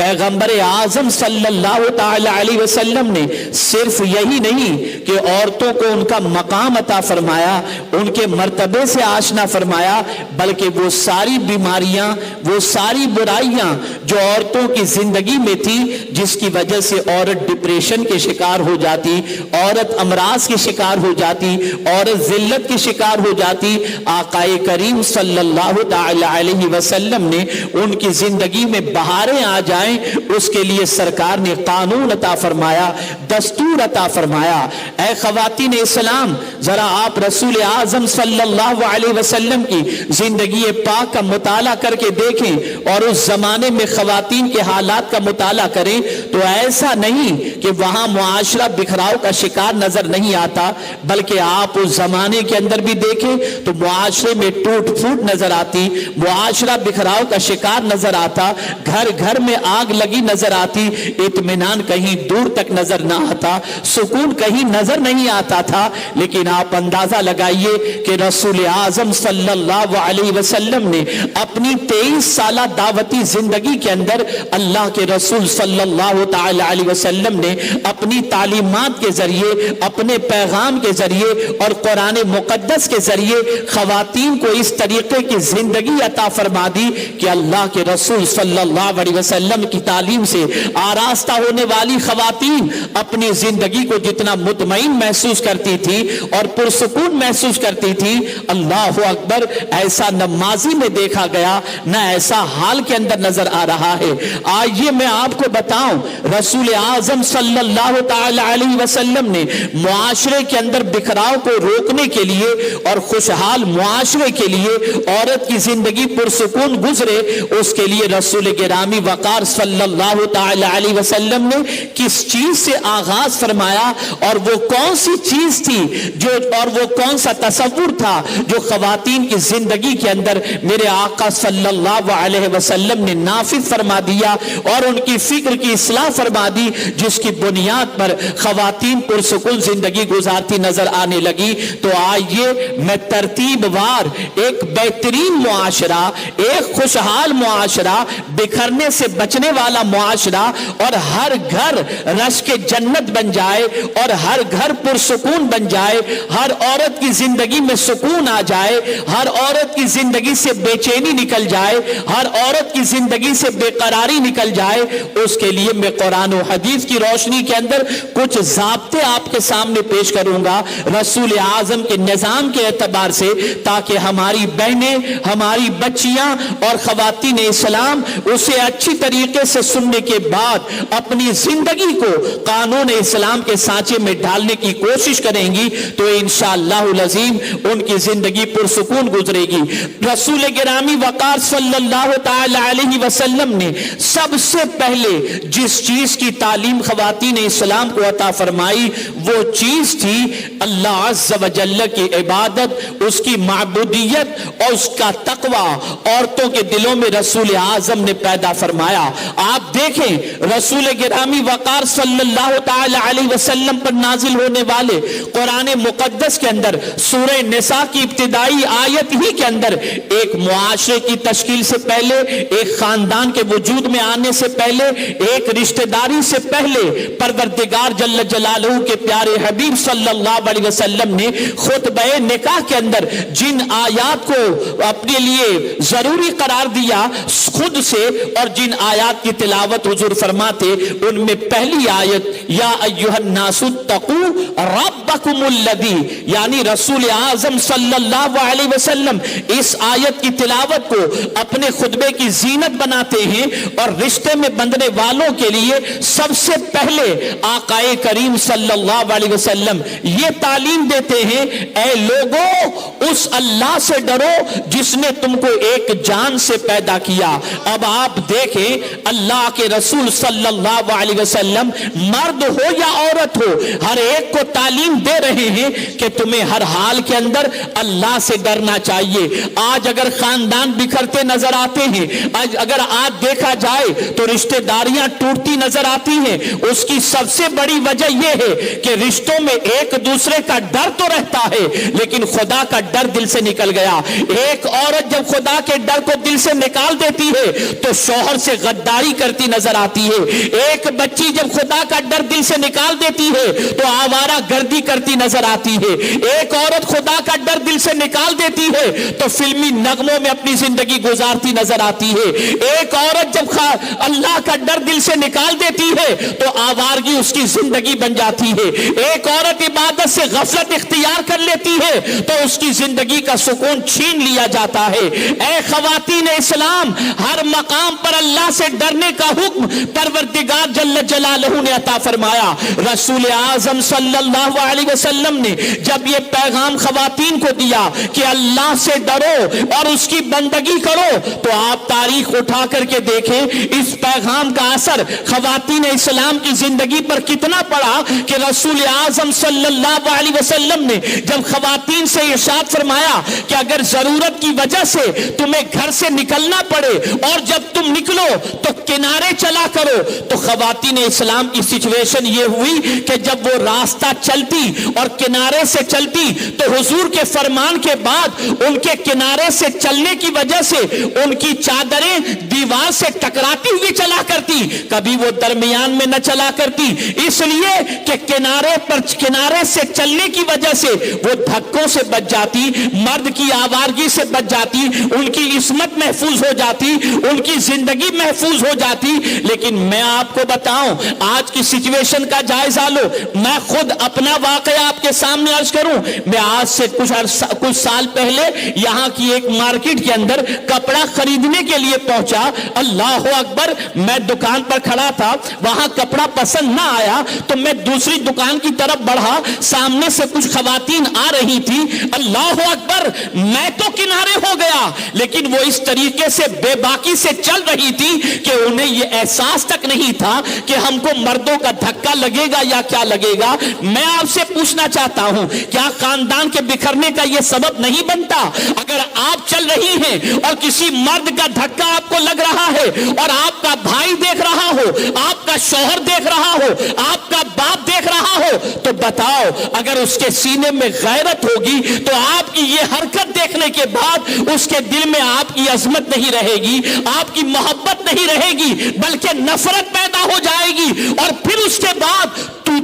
پیغمبر اعظم صلی اللہ تعالی علیہ وسلم نے صرف یہی نہیں کہ عورتوں کو ان کا مقام عطا فرمایا، ان کے مرتبے سے آشنا فرمایا، بلکہ وہ ساری بیماریاں، وہ ساری برائیاں جو عورتوں کی زندگی میں تھی، جس کی وجہ سے عورت ڈپریشن کے شکار ہو جاتی، عورت امراض کے شکار ہو جاتی، عورت ذلت کے شکار ہو جاتی، آقا کریم صلی اللہ تعالی علیہ وسلم نے ان کی زندگی میں بہاریں آ جائیں اس کے لیے سرکار نے قانون عطا فرمایا، دستور عطا فرمایا۔ اے خواتین اسلام، ذرا آپ رسول اعظم صلی اللہ علیہ وسلم کی زندگی پاک کا مطالعہ کر کے دیکھیں اور اس زمانے میں خواتین کے حالات کا مطالعہ کریں تو ایسا نہیں کہ وہاں معاشرہ بکھراؤ کا شکار نظر نہیں آتا، بلکہ آپ اس زمانے کے اندر بھی دیکھیں تو معاشرے میں ٹوٹ پھوٹ نظر آتی، معاشرہ بکھراؤ کا شکار نظر آتا، گھر گھر میں آگ لگی نظر آتی، اطمینان کہیں دور تک نظر نہ آتا، سکون کہیں نظر نہیں آتا تھا۔ لیکن آپ اندازہ لگائیے کہ رسول اعظم صلی اللہ علیہ وسلم نے اپنی 23 سالہ دعوتی زندگی کے اندر اللہ کے رسول صلی اللہ تعالی علیہ وسلم نے اپنی تعلیمات کے ذریعے، اپنے پیغام کے ذریعے اور قرآن مقدس کے ذریعے خواتین کو اس طریقے کی زندگی عطا فرما دی کہ اللہ کے رسول صلی اللہ علیہ وسلم کی تعلیم سے آراستہ ہونے والی خواتین اپنی زندگی کو جتنا مطمئن محسوس کرتی تھی اور پرسکون محسوس کرتی تھی، اللہ اکبر، ایسا نہ ماضی میں دیکھا گیا نہ ایسا حال کے اندر نظر آ رہا ہے۔ آئیے میں آپ کو بتاؤں، رسول اعظم صلی اللہ تعالی علیہ وسلم نے معاشرے کے اندر بکھراؤ کو روکنے کے لیے اور خوشحال معاشرے کے لیے، عورت کی زندگی پرسکون گزرے، اس کے لیے رسول گرامی وقار صلی اللہ تعالی علیہ وسلم نے کس چیز سے آغاز فرمایا اور وہ کون سی چیز تھی جو، اور وہ کون سا تصور تھا جو خواتین کی زندگی کے اندر میرے آقا صلی اللہ علیہ وسلم نے نافذ فرما دیا اور ان کی فکر کی اصلاح فرما دی، جس کی بنیاد پر خواتین پرسکون زندگی گزارتی نظر آنے لگی۔ تو آئیے میں ترتیب وار ایک بہترین معاشرہ، ایک خوشحال معاشرہ، بکھرنے سے بچنے والا معاشرہ اور ہر گھر رشک جنت بن جائے اور ہر گھر پرسکون بن جائے، ہر عورت کی زندگی میں سکون آ جائے، ہر عورت کی زندگی سے بے چینی نکل جائے، ہر عورت کی زندگی سے بے قراری نکل جائے، اس کے لیے میں قرآن و حدیث کی روشنی کے اندر کچھ ضابطے آپ کے سامنے پیش کروں گا رسول اعظم کے نظام کے اعتبار سے، تاکہ ہماری بہنیں، ہماری بچیاں اور خواتین اسلام اسے اچھی طریقے سے سننے کے بعد اپنی زندگی کو قانون اسلام کے سانچے میں ڈالنے کی کوشش کریں گی تو انشاءاللہ العظیم ان کی زندگی پرسکون گزرے گی۔ رسول گرامی وقار صلی اللہ تعالی علیہ وسلم نے سب سے پہلے جس چیز کی تعلیم خواتین اسلام کو عطا فرمائی وہ چیز تھی اللہ عز و جل کی عبادت، اس کی معبودیت اور اس کا تقوی عورتوں کے دلوں میں رسول اعظم نے پیدا فرمایا۔ آپ دیکھیں رسول گرامی وقار صلی اللہ تعالی علیہ وسلم پر نازل ہونے والے قرآن مقدس کے اندر سورہ نساء کی ابتدائی آیت ہی کے اندر ایک معاشرے کی تشکیل سے پہلے، ایک خاندان کے وجود میں آنے سے پہلے، ایک رشتہ داری سے پہلے پروردگار جل جلالہ کے پیارے حبیب صلی اللہ علیہ وسلم نے خطبہ نکاح کے اندر جن آیات کو اپنے لیے ضروری قرار دیا خود سے اور جن آیات کی تلاوت حضور فرماتے ان میں پہلی آیت یا ایھا الناس اتقوا ربکم الذی، یعنی رسول اعظم صلی اللہ علیہ وسلم اس آیت کی تلاوت کو اپنے خطبے کی زینت بناتے ہیں اور رشتے میں بندھنے والوں کے لیے سب سے پہلے آقا کریم صلی اللہ علیہ وسلم یہ تعلیم دیتے ہیں، اے لوگوں اس اللہ سے ڈرو جس نے تم کو ایک جان سے پیدا کیا۔ اب آپ دیکھیں اللہ کے رسول صلی اللہ علیہ وسلم مرد ہو یا عورت ہو ہر ایک کو تعلیم دے رہے ہیں کہ تمہیں ہر حال کے اندر اللہ سے ڈرنا چاہیے۔ آج اگر خاندان بکھرتے نظر آتے ہیں، اگر آج دیکھا جائے تو رشتہ داریاں ٹوٹتی نظر آتی ہیں، اس کی سب سے بڑی وجہ یہ ہے کہ رشتوں میں ایک دوسرے کا ڈر تو رہتا ہے لیکن خدا کا ڈر دل سے نکل گیا۔ ایک عورت جب خدا کے ڈر ڈر کو دل سے نکال دیتی ہے تو شوہر سے غداری کرتی نظر آتی ہے۔ ایک بچی جب خدا کا ڈر دل سے نکال دیتی ہے تو آوارہ گردی کرتی نظر آتی ہے۔ ایک عورت خدا کا ڈر دل سے نکال دیتی ہے تو فلمی نغموں میں اپنی زندگی گزارتی نظر آتی ہے۔ ایک عورت جب اللہ کا ڈر دل سے نکال دیتی ہے تو آوارگی اس کی زندگی بن جاتی ہے۔ ایک عورت عبادت سے غفلت اختیار کر لیتی ہے تو اس کی زندگی کا سکون چھین لیا جاتا ہے۔ اے خواتین اسلام، ہر مقام پر اللہ سے ڈرنے کا حکم پروردگار جل جلالہ نے عطا فرمایا۔ رسول اعظم صلی اللہ علیہ وسلم نے جب یہ پیغام خواتین کو دیا کہ اللہ سے ڈرو اور اس کی بندگی کرو تو آپ تاریخ اٹھا کر کے دیکھیں اس پیغام کا اثر خواتین اسلام کی زندگی پر کتنا پڑا کہ رسول اعظم صلی اللہ علیہ وسلم نے جب خواتین سے ارشاد فرمایا کہ اگر ضرورت کی وجہ سے تمہیں گھر سے نکلنا پڑے اور جب تم نکلو تو کنارے چلا کرو، تو خواتین اسلام کی سچویشن یہ ہوئی کہ جب وہ راستہ چلتی اور کنارے سے چلتی تو حضور کے فرمان کے بعد ان کے کنارے سے چلنے کی وجہ سے ان کی چادریں دیوار سے ٹکراتی ہوئی چلا کرتی، کبھی وہ درمیان میں نہ چلا کرتی، اس لیے کہ کنارے سے چلنے کی وجہ سے وہ دھکوں سے بچ جاتی، مرد کی آوارگی سے بچ جاتی، ان کی عصمت محفوظ ہو جاتی، ان کی زندگی محفوظ ہو جاتی۔ لیکن میں آپ کو بتاؤں آج کی سچویشن کا جائزہ لو، میں خود اپنا واقعہ آپ کے سامنے عرض کروں۔ میں آج سے کچھ سال پہلے یہاں کی ایک مارکیٹ کے اندر کپڑا خریدنے کے لیے پہنچا، اللہ اکبر، میں دکان پر کھڑا تھا، وہاں کپڑا پسند نہ آیا تو میں دوسری دکان کی طرف بڑھا، سامنے سے کچھ خواتین آ رہی تھی، اللہ اکبر، میں تو کنارے ہو گیا، لیکن وہ اس طریقے سے بے باکی سے چل رہی تھی کہ انہیں یہ احساس تک نہیں تھا کہ ہم کو مردوں کا دھکا لگے گا یا کیا لگے گا۔ میں آپ سے پوچھنا چاہتا ہوں کیا خاندان کے بکھرنے کا یہ سبب نہیں بنتا؟ اگر آپ چل رہی ہیں اور کسی مرد کا دھکا آپ کو لگ رہا ہے اور آپ کا بھائی دیکھ رہا ہو، آپ کا شوہر دیکھ رہا ہو، آپ کا باپ دیکھ رہا ہو، تو بتاؤ اگر اس کے سینے میں غیرت ہوگی تو آپ کی یہ حرکت دیکھنے کے بعد اس کے دل میں آپ کی عظمت نہیں رہے گی، آپ کی محبت نہیں رہے گی، بلکہ نفرت پیدا ہو جائے گی، اور پھر اس کے بعد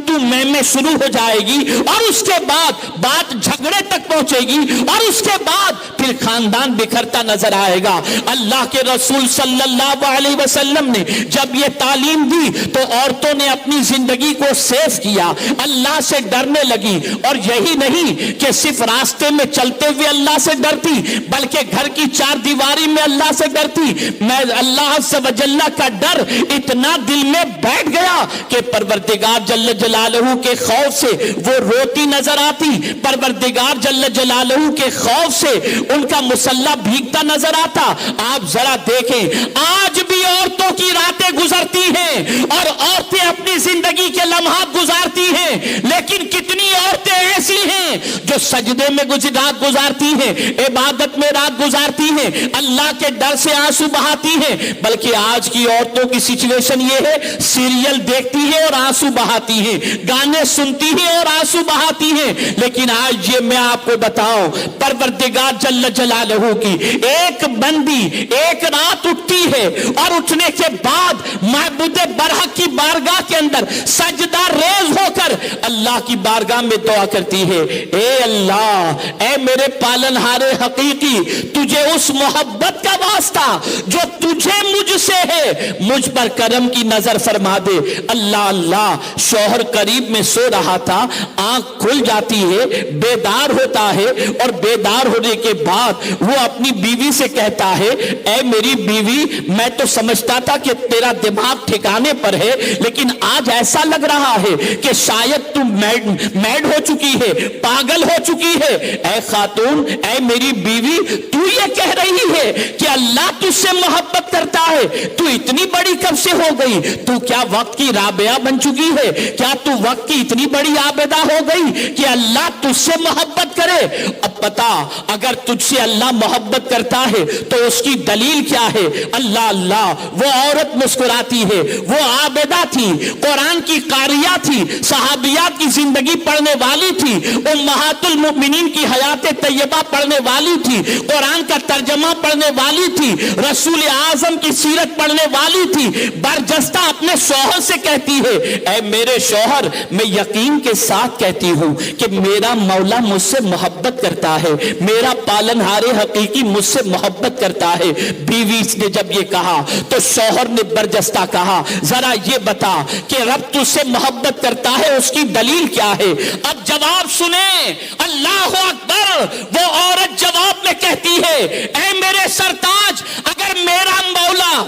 تو میں شروع ہو جائے گی، اور اس کے بعد بات جھگڑے تک پہنچے گی، اور اس کے بعد پھر خاندان بکھرتا نظر آئے گا۔ اللہ کے رسول صلی اللہ علیہ وسلم نے جب یہ تعلیم دی تو عورتوں نے اپنی زندگی کو سیف کیا، اللہ سے ڈرنے لگی، اور یہی نہیں کہ صرف راستے میں چلتے ہوئے اللہ سے ڈرتی بلکہ گھر کی چار دیواری میں اللہ سے ڈرتی۔ میں اللہ عز و جل کا ڈر اتنا دل میں بیٹھ گیا کہ پروردگار جل جلالہ کے خوف سے وہ روتی نظر آتی، پروردگار جل جلالہ کے خوف سے ان کا مسلح بھیگتا نظر آتا۔ آپ ذرا دیکھیں آج بھی عورتوں کی راتیں گزرتی ہیں اور عورتیں اپنی زندگی کے لمحات گزارتی ہیں، لیکن کتنی عورتیں ایسی ہیں جو سجدے میں رات گزارتی ہیں، عبادت میں رات گزارتی ہیں، اللہ کے ڈر سے آنسو بہاتی ہیں۔ بلکہ آج کی عورتوں کی سچویشن یہ ہے سیریل دیکھتی ہے اور آنسو بہاتی ہیں، گانے سنتی ہیں اور آنسو بہاتی ہیں۔ لیکن آج یہ میں آپ کو بتاؤں پروردگار جل جلالہ کی ایک بندی ایک رات اٹھتی ہے اور اٹھنے کے بعد معبود برحق کی بارگاہ کے اندر سجدہ ریز ہو کر اللہ کی بارگاہ میں دعا کرتی ہے، اے اللہ، اے میرے پالنہار حقیقی، تجھے اس محبت کا واسطہ جو تجھے مجھ سے ہے، مجھ پر کرم کی نظر فرما دے۔ اللہ اللہ، شوہر قریب میں سو رہا تھا، آنکھ کھل جاتی ہے، بیدار ہوتا ہے، اور بیدار ہونے کے بعد وہ اپنی بیوی سے کہتا ہے، اے میری بیوی، میں تو سمجھتا تھا کہ تیرا دماغ ٹھکانے پر ہے، لیکن آج ایسا لگ رہا ہے کہ شاید تم میڈ ہو چکی ہے، پاگل ہو چکی ہے۔ اے خاتون، اے میری بیوی، تو یہ کہہ رہی ہے کہ اللہ تجھ سے محبت کرتا ہے، تو اتنی بڑی کب سے ہو گئی؟ تو کیا وقت کی رابعہ بن چکی ہے؟ کیا تو وقت کی اتنی بڑی عابدہ ہو گئی کہ اللہ تجھ سے محبت کرے؟ اب پتا اگر تجھ سے اللہ محبت کرتا ہے تو اس کی دلیل کیا ہے؟ اللہ اللہ، وہ عورت مسکراتی ہے، ہے وہ عابدہ تھی, قرآن کی قاریہ تھی, صحابیات کی زندگی پڑھنے والی تھی, امہات المؤمنین کی حیات طیبہ پڑھنے والی تھی, قرآن کا ترجمہ پڑھنے والی تھی, رسول اعظم کی سیرت پڑھنے والی تھی. برجستہ اپنے شوہر سے کہتی ہے, اے میرے شوہر, میں یقین کے ساتھ کہتی ہوں کہ میرا مولا مجھ سے محبت کرتا ہے, میرا پالنہار حقیقی مجھ سے محبت کرتا ہے. بیوی نے جب یہ کہا تو شوہر نے برجستہ کہا, ذرا یہ بتا کہ رب تجھ سے محبت کرتا ہے, اس کی دلیل کیا ہے؟ اب جواب سنیں, اللہ اکبر. وہ عورت جواب میں کہتی ہے, اے میرے سرتاج, اگر میرا مولا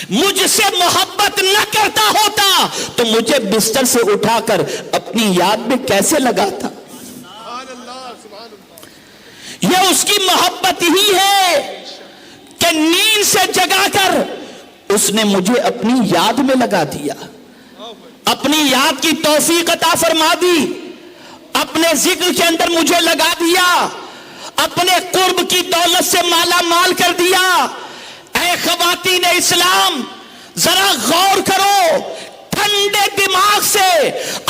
مجھ سے محبت نہ کرتا ہوتا تو مجھے بستر سے اٹھا کر اپنی یاد میں کیسے لگاتا؟ یہ اس کی محبت ہی ہے کہ نیند سے جگا کر اس نے مجھے اپنی یاد میں لگا دیا, اپنی یاد کی توفیق عطا فرما دی, اپنے ذکر کے اندر مجھے لگا دیا, اپنے قرب کی دولت سے مالا مال کر دیا. اے خواتین اسلام, ذرا غور کرو, ٹھنڈے دماغ سے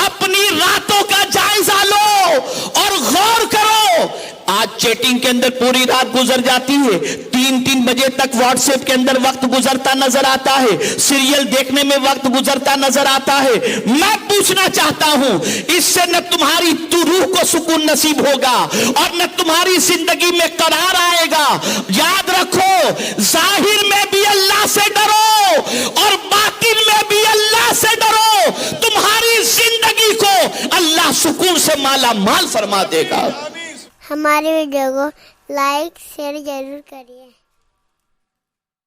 اپنی راتوں کا جائزہ لو اور غور کرو. آج چیٹنگ کے اندر پوری رات گزر جاتی ہے, 3 بجے تک واٹس ایپ کے اندر وقت گزرتا نظر آتا ہے, سیریل دیکھنے میں وقت گزرتا نظر آتا ہے. میں پوچھنا چاہتا ہوں, اس سے نہ تمہاری روح کو سکون نصیب ہوگا اور نہ تمہاری زندگی میں قرار آئے گا. یاد رکھو, ظاہر میں بھی اللہ سے ڈرو اور باطن میں بھی اللہ سے ڈرو, تمہاری زندگی کو اللہ سکون سے مالا مال فرما دے گا. ہماری ویڈیو کو لائک شیئر ضرور کریے.